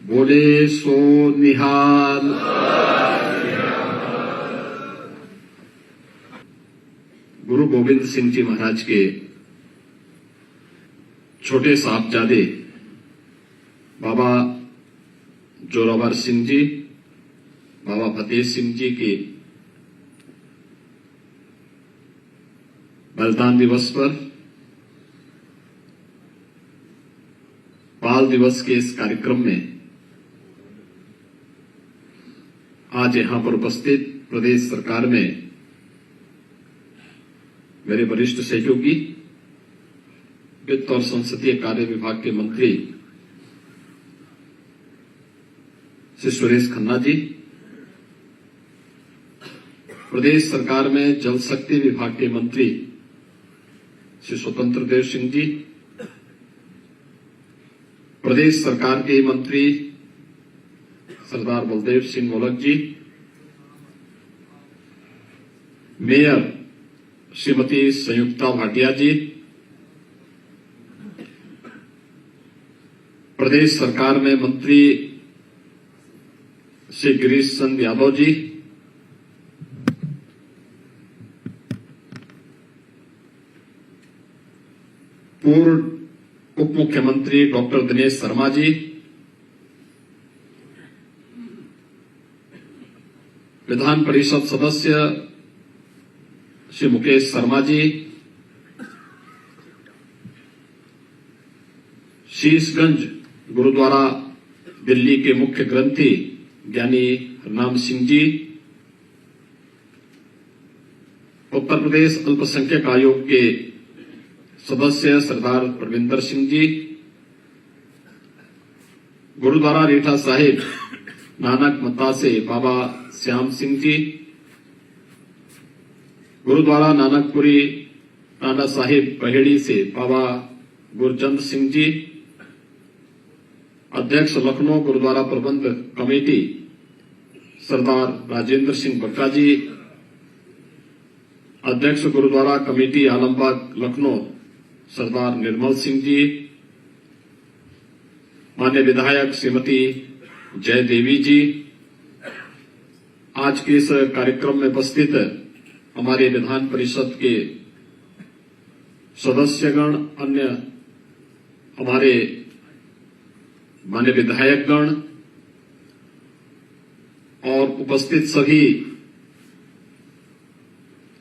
बोले सो निहाल। गुरु गोविंद सिंह जी महाराज के छोटे साहबजादे बाबा जोरावर सिंह जी, बाबा फतेह सिंह जी के बलिदान दिवस पर बाल दिवस के इस कार्यक्रम में आज यहां पर उपस्थित प्रदेश सरकार में मेरे वरिष्ठ सहयोगी वित्त और संसदीय कार्य विभाग के मंत्री श्री सुरेश खन्ना जी, प्रदेश सरकार में जल शक्ति विभाग के मंत्री श्री स्वतंत्र देव सिंह जी, प्रदेश सरकार के मंत्री सरदार बलदेव सिंह मोलक जी, मेयर श्रीमती संयुक्ता भाटिया जी, प्रदेश सरकार में मंत्री श्री गिरीश चंद यादव जी, पूर्व उप मुख्यमंत्री डॉक्टर दिनेश शर्मा जी, विधान परिषद सदस्य श्री मुकेश शर्मा जी, शीशगंज गुरुद्वारा दिल्ली के मुख्य ग्रंथी ज्ञानी हरनाम सिंह जी, उत्तर प्रदेश अल्पसंख्यक आयोग के सदस्य सरदार परविंदर सिंह जी, गुरुद्वारा रीठा साहिब नानक मत्ता से बाबा श्याम सिंह जी, गुरुद्वारा नानकपुरी नाना साहिब पहेड़ी से बाबा गुरचंद सिंह जी, अध्यक्ष लखनऊ गुरुद्वारा प्रबंध कमेटी सरदार राजेंद्र सिंह बक्का जी, अध्यक्ष गुरुद्वारा कमेटी आलमबाग लखनऊ सरदार निर्मल सिंह जी, मान्य विधायक श्रीमती जय देवी जी, आज के इस कार्यक्रम में उपस्थित हमारे विधान परिषद के सदस्यगण, अन्य हमारे मान्य विधायकगण और उपस्थित सभी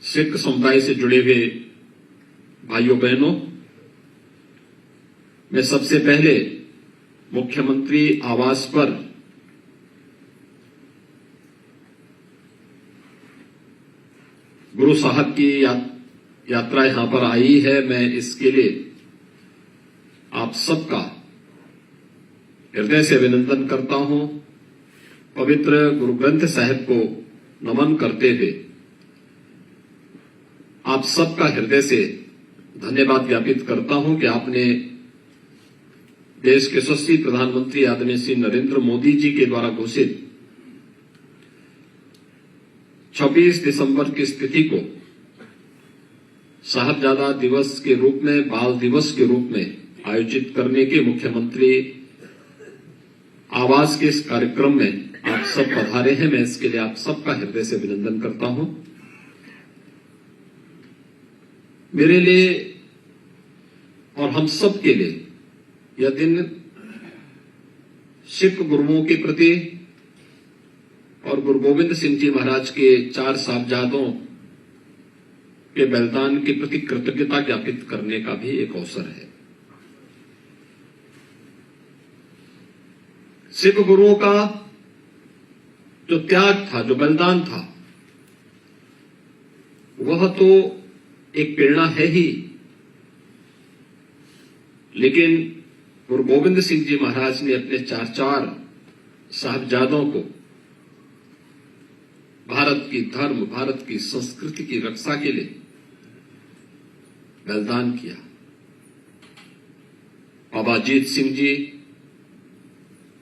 सिख समुदाय से जुड़े हुए भाइयों बहनों, मैं सबसे पहले मुख्यमंत्री आवास पर गुरु साहब की यात्रा यहां पर आई है, मैं इसके लिए आप सबका हृदय से अभिनंदन करता हूं। पवित्र गुरु ग्रंथ साहिब को नमन करते हुए आप सबका हृदय से धन्यवाद ज्ञापित करता हूं कि आपने देश के यशस्वी प्रधानमंत्री आदरणीय श्री नरेंद्र मोदी जी के द्वारा घोषित 26 दिसंबर की स्थिति को साहबजादा दिवस के रूप में, बाल दिवस के रूप में आयोजित करने के मुख्यमंत्री आवास के इस कार्यक्रम में आप सब पधारे हैं। मैं इसके लिए आप सबका हृदय से अभिनंदन करता हूं। मेरे लिए और हम सब के लिए यह दिन सिख गुरुओं के प्रति और गुरु गोविंद सिंह जी महाराज के 4 साहबजादों के बलिदान के प्रति कृतज्ञता ज्ञापित करने का भी एक अवसर है। सिख गुरुओं का जो त्याग था, जो बलिदान था, वह तो एक प्रेरणा है ही, लेकिन गुरु गोविंद सिंह जी महाराज ने अपने 4 साहबजादों को भारत की धर्म, भारत की संस्कृति की रक्षा के लिए बलिदान किया। बाबा अजीत सिंह जी,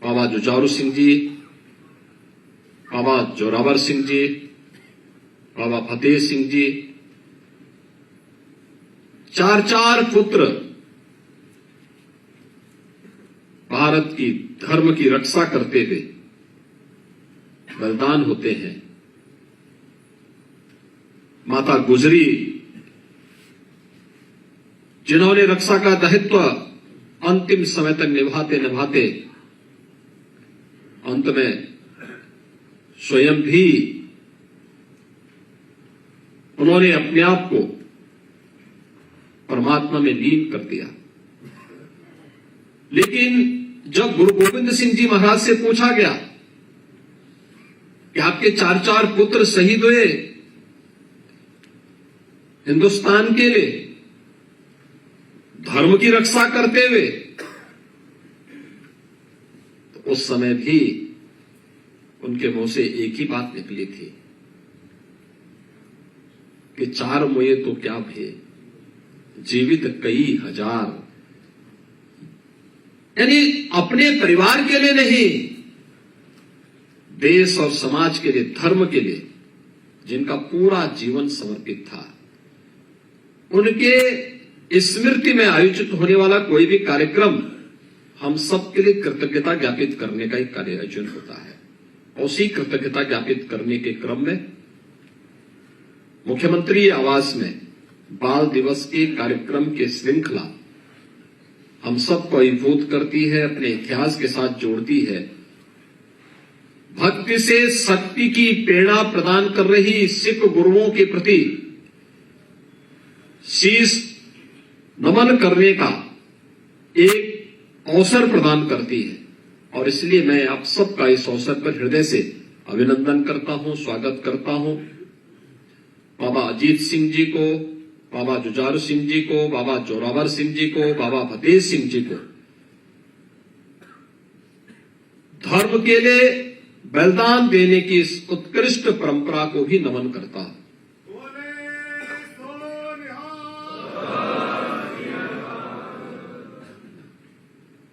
बाबा जुझारू सिंह जी, बाबा जोरावर सिंह जी, बाबा फतेह सिंह जी, 4 पुत्र भारत की धर्म की रक्षा करते हुए बलिदान होते हैं। माता गुजरी, जिन्होंने रक्षा का दायित्व अंतिम समय तक निभाते निभाते अंत में स्वयं भी उन्होंने अपने आप को परमात्मा में लीन कर दिया। लेकिन जब गुरु गोविंद सिंह जी महाराज से पूछा गया कि आपके 4 पुत्र शहीद हुए हिंदुस्तान के लिए धर्म की रक्षा करते हुए, तो उस समय भी उनके मुंह से एक ही बात निकली थी कि 4 मुए तो क्या भय, जीवित कई हजार। यानी अपने परिवार के लिए नहीं, देश और समाज के लिए, धर्म के लिए जिनका पूरा जीवन समर्पित था, उनके स्मृति में आयोजित होने वाला कोई भी कार्यक्रम हम सबके लिए कृतज्ञता ज्ञापित करने का एक कार्य आयोजन होता है। उसी कृतज्ञता ज्ञापित करने के क्रम में मुख्यमंत्री आवास में बाल दिवस के कार्यक्रम की श्रृंखला हम सबको अभिभूत करती है, अपने इतिहास के साथ जोड़ती है। भक्ति से शक्ति की प्रेरणा प्रदान कर रही सिख गुरुओं के प्रति शीश नमन करने का एक अवसर प्रदान करती है। और इसलिए मैं आप सबका इस अवसर पर हृदय से अभिनंदन करता हूं, स्वागत करता हूं। बाबा अजीत सिंह जी को, बाबा जुझारू सिंह जी को, बाबा जोरावर सिंह जी को, बाबा फतेह सिंह जी को धर्म के लिए बलिदान देने की इस उत्कृष्ट परंपरा को भी नमन करता हूं।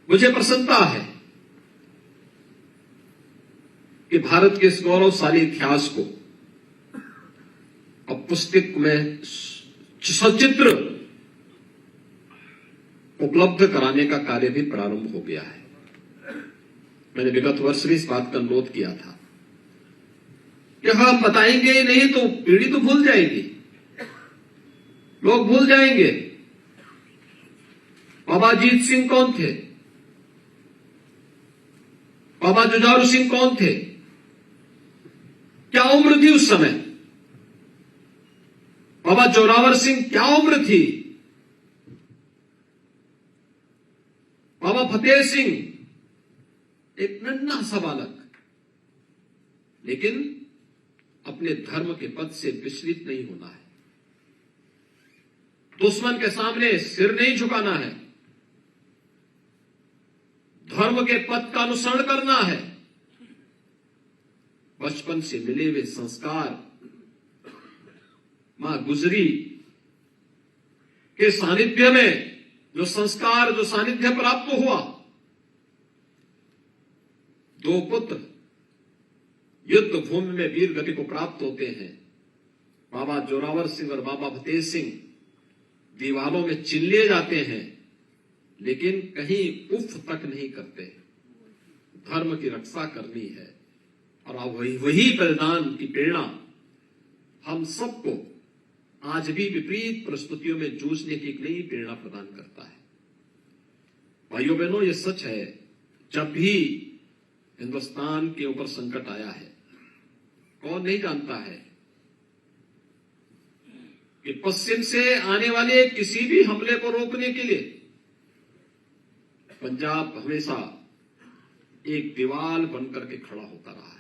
मुझे प्रसन्नता है कि भारत के इस गौरवशाली इतिहास को अब पुस्तक में सचित्र उपलब्ध कराने का कार्य भी प्रारंभ हो गया है। मैंने विगत वर्ष भी इस बात का अनुरोध किया था कि हम बताएंगे ही नहीं तो पीढ़ी तो भूल जाएगी, लोग भूल जाएंगे। बाबा अजीत सिंह कौन थे, बाबा जुझारू सिंह कौन थे, क्या उम्र थी उस समय, बाबा जोरावर सिंह क्या उम्र थी, बाबा फतेह सिंह एक नन्हा सा बालक, लेकिन अपने धर्म के पद से विचलित नहीं होना है, दुश्मन के सामने सिर नहीं झुकाना है, धर्म के पद का अनुसरण करना है। बचपन से मिले हुए संस्कार, मां गुजरी के सानिध्य में जो संस्कार, जो सानिध्य प्राप्त हुआ, 2 पुत्र युद्ध भूमि में वीर गति को प्राप्त होते हैं। बाबा जोरावर सिंह और बाबा फतेह सिंह दीवारों में चिन लिए जाते हैं, लेकिन कहीं उफ तक नहीं करते। धर्म की रक्षा करनी है और अब वही बलिदान की प्रेरणा हम सबको आज भी विपरीत परिस्थितियों में जूझने की एक नई प्रेरणा प्रदान करता है। भाइयों बहनों, ये सच है, जब भी हिंदुस्तान के ऊपर संकट आया है, कौन नहीं जानता है कि पश्चिम से आने वाले किसी भी हमले को रोकने के लिए पंजाब हमेशा एक दीवार बनकर के खड़ा होता रहा है।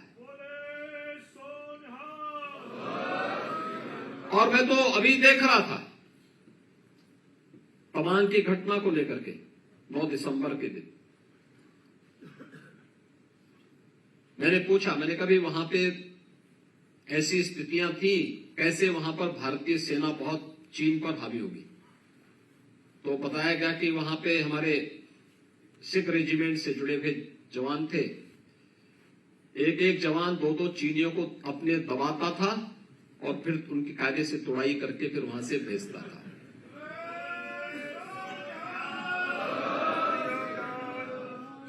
और मैं तो अभी देख रहा था तवांग की घटना को लेकर के 9 दिसंबर के दिन मैंने पूछा, मैंने कहा भी वहां पे ऐसी स्थितियां थी, कैसे वहां पर भारतीय सेना बहुत चीन पर हावी होगी। तो बताया गया कि वहां पे हमारे सिख रेजिमेंट से जुड़े हुए जवान थे, एक जवान 2 चीनियों को अपने दबाता था और फिर उनकी कायदे से तोड़ाई करके फिर वहां से भेजता था।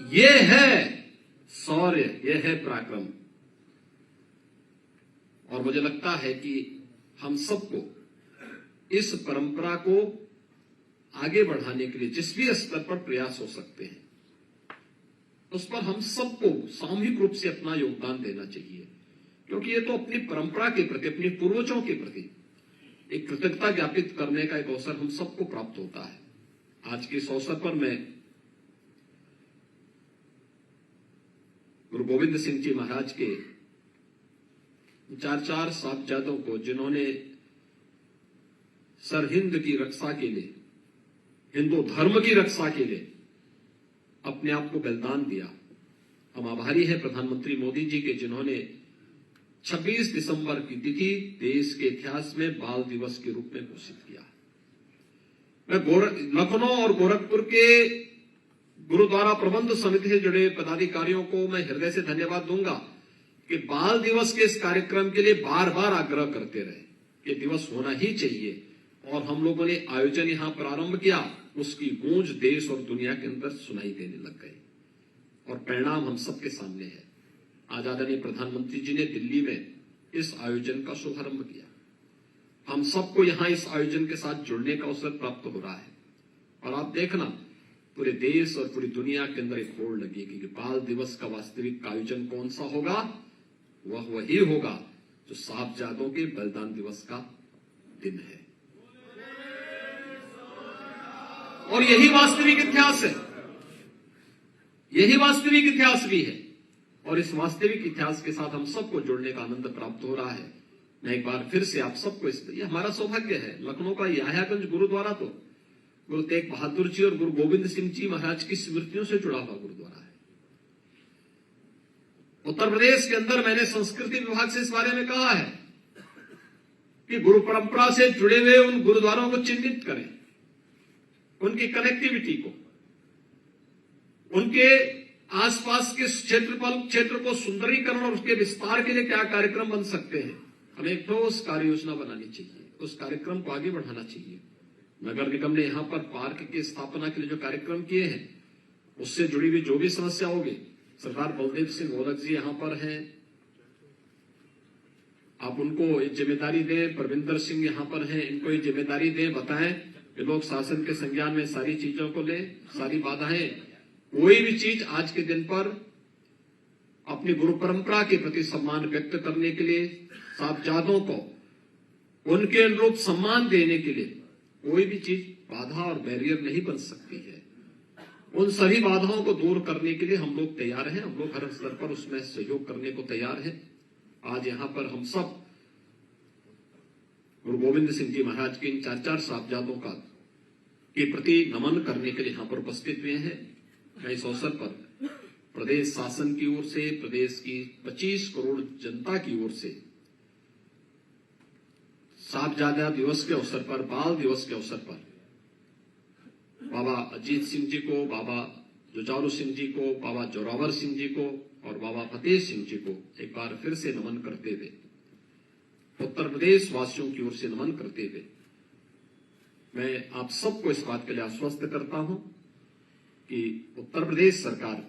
ये है शौर्य, ये है पराक्रम। और मुझे लगता है कि हम सबको इस परंपरा को आगे बढ़ाने के लिए जिस भी स्तर पर प्रयास हो सकते हैं, उस पर हम सबको सामूहिक रूप से अपना योगदान देना चाहिए, क्योंकि ये तो अपनी परंपरा के प्रति, अपने पूर्वजों के प्रति एक कृतज्ञता ज्ञापित करने का एक अवसर हम सबको प्राप्त होता है। आज के इस अवसर पर मैं गुरु गोविंद सिंह जी महाराज के चार साहबजादों को, जिन्होंने सरहिंद की रक्षा के लिए, हिंदू धर्म की रक्षा के लिए अपने आप को बलिदान दिया, हम आभारी हैं प्रधानमंत्री मोदी जी के, जिन्होंने 26 दिसंबर की तिथि देश के इतिहास में बाल दिवस के रूप में घोषित किया। मैं लखनऊ और गोरखपुर के गुरुद्वारा प्रबंध समिति से जुड़े पदाधिकारियों को मैं हृदय से धन्यवाद दूंगा कि बाल दिवस के इस कार्यक्रम के लिए बार बार आग्रह करते रहे कि दिवस होना ही चाहिए, और हम लोगों ने आयोजन यहां प्रारंभ किया, उसकी गूंज देश और दुनिया के अंदर सुनाई देने लग गई, और परिणाम हम सबके सामने है। आज आदरणीय प्रधानमंत्री जी ने दिल्ली में इस आयोजन का शुभारंभ किया। हम सबको यहां इस आयोजन के साथ जुड़ने का अवसर प्राप्त हो रहा है, और आप देखना पूरे देश और पूरी दुनिया के अंदर एक होड़ लगेगी कि बाल दिवस का वास्तविक आयोजन कौन सा होगा। वह वही होगा जो साहबजादों के बलिदान दिवस का दिन है, और यही वास्तविक इतिहास है, यही वास्तविक इतिहास भी है, और इस वास्तविक इतिहास के साथ हम सबको जुड़ने का आनंद प्राप्त हो रहा है। मैं एक बार फिर से आप सबको ये हमारा सौभाग्य है। लखनऊ का याह्यागंज गुरुद्वारा तो गुरु तेग बहादुर जी और गुरु गोविंद सिंह जी महाराज की स्मृतियों से जुड़ा हुआ गुरुद्वारा है। उत्तर प्रदेश के अंदर मैंने संस्कृति विभाग से इस बारे में कहा है कि गुरु परंपरा से जुड़े हुए उन गुरुद्वारों को चिन्हित करें, उनकी कनेक्टिविटी को, उनके आसपास के क्षेत्र को सुंदरीकरण और उसके विस्तार के लिए क्या कार्यक्रम बन सकते हैं। हमें एक ठोस कार्य योजना बनानी चाहिए, उस कार्यक्रम को आगे बढ़ाना चाहिए। नगर निगम ने यहां पर पार्क की स्थापना के लिए जो कार्यक्रम किए हैं, उससे जुड़ी हुई जो भी समस्या होगी, सरदार बलदेव सिंह मोदक जी यहां पर हैं, आप उनको एक जिम्मेदारी दें। परविंदर सिंह यहां पर हैं, इनको एक जिम्मेदारी दें, बताएं कि लोग शासन के संज्ञान में सारी चीजों को लें, सारी बाधाएं, कोई भी चीज आज के दिन पर अपनी गुरु परंपरा के प्रति सम्मान व्यक्त करने के लिए, साहबजादों को उनके अनुरूप सम्मान देने के लिए कोई भी चीज बाधा और बैरियर नहीं बन सकती है। उन सभी बाधाओं को दूर करने के लिए हम लोग तैयार हैं, हम लोग हर स्तर पर उसमें सहयोग करने को तैयार हैं। आज यहां पर हम सब गुरु गोविंद सिंह जी महाराज के इन चार साहबजादों का के प्रति नमन करने के लिए यहां पर उपस्थित हुए हैं। मैं इस अवसर पर प्रदेश शासन की ओर से, प्रदेश की 25 करोड़ जनता की ओर से साहबजादा दिवस के अवसर पर, बाल दिवस के अवसर पर बाबा अजीत सिंह जी को, बाबा जुझारू सिंह जी को, बाबा जोरावर सिंह जी को और बाबा फतेह सिंह जी को एक बार फिर से नमन करते हुए, उत्तर प्रदेश वासियों की ओर से नमन करते हुए, मैं आप सबको इस बात के लिए आश्वस्त करता हूं कि उत्तर प्रदेश सरकार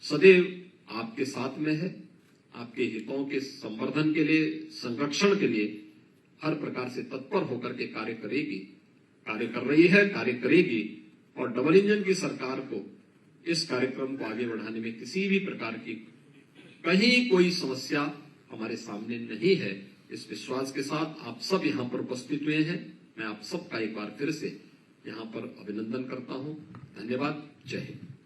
सदैव आपके साथ में है। आपके हितों के संवर्धन के लिए, संरक्षण के लिए हर प्रकार से तत्पर होकर के कार्य करेगी, कार्य कर रही है, कार्य करेगी। और डबल इंजन की सरकार को इस कार्यक्रम को आगे बढ़ाने में किसी भी प्रकार की कहीं कोई समस्या हमारे सामने नहीं है। इस विश्वास के साथ आप सब यहां पर उपस्थित हुए हैं, मैं आप सबका एक बार फिर से यहां पर अभिनंदन करता हूं। धन्यवाद। जय हिंद।